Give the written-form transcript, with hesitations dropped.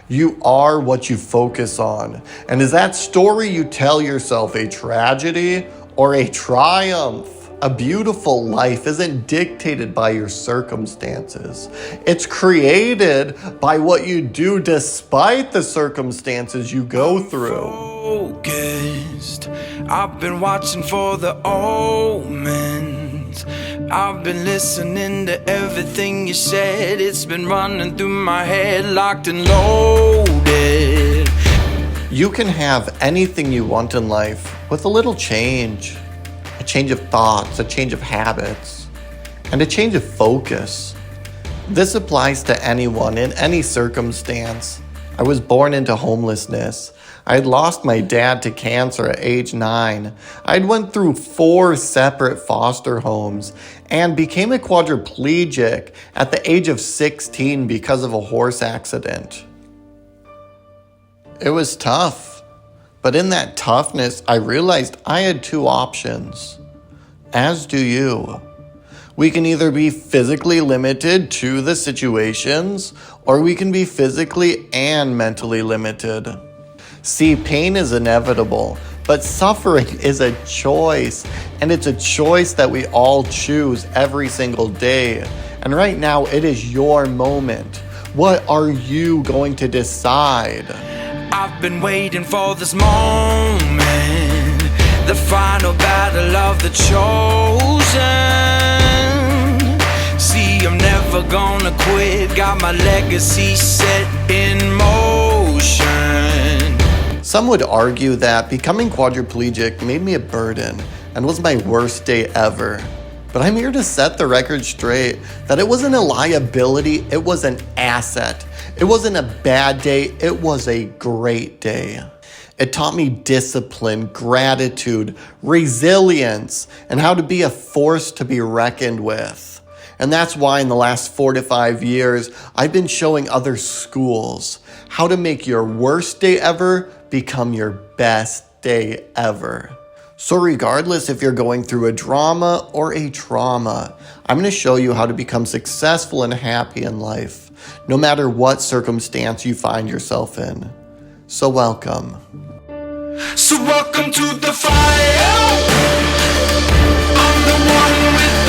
You are what you focus on. And is that story you tell yourself a tragedy or a triumph? A beautiful life isn't dictated by your circumstances. It's created by what you do despite the circumstances you go through. Focused. I've been watching for the omens. I've been listening to everything you said. It's been running through my head, locked and loaded. You can have anything you want in life with a little change. A change of thoughts, a change of habits, and a change of focus. This applies to anyone in any circumstance. I was born into homelessness. I had lost my dad to cancer at age 9. I'd went through 4 separate foster homes and became a quadriplegic at the age of 16 because of a horse accident. It was tough. But in that toughness, I realized I had 2 options, as do you. We can either be physically limited to the situations, or we can be physically and mentally limited. See, pain is inevitable, but suffering is a choice, and it's a choice that we all choose every single day. And right now, it is your moment. What are you going to decide? I've been waiting for this moment, the final battle of the chosen. See, I'm never gonna quit, got my legacy set in motion. Some would argue that becoming quadriplegic made me a burden and was my worst day ever. But I'm here to set the record straight that it wasn't a liability, it was an asset. It wasn't a bad day, it was a great day. It taught me discipline, gratitude, resilience, and how to be a force to be reckoned with. And that's why in the last 4 to 5 years, I've been showing other schools how to make your worst day ever become your best day ever. So regardless if you're going through a drama or a trauma, I'm going to show you how to become successful and happy in life, no matter what circumstance you find yourself in. So welcome. So welcome to the fire. I'm the one with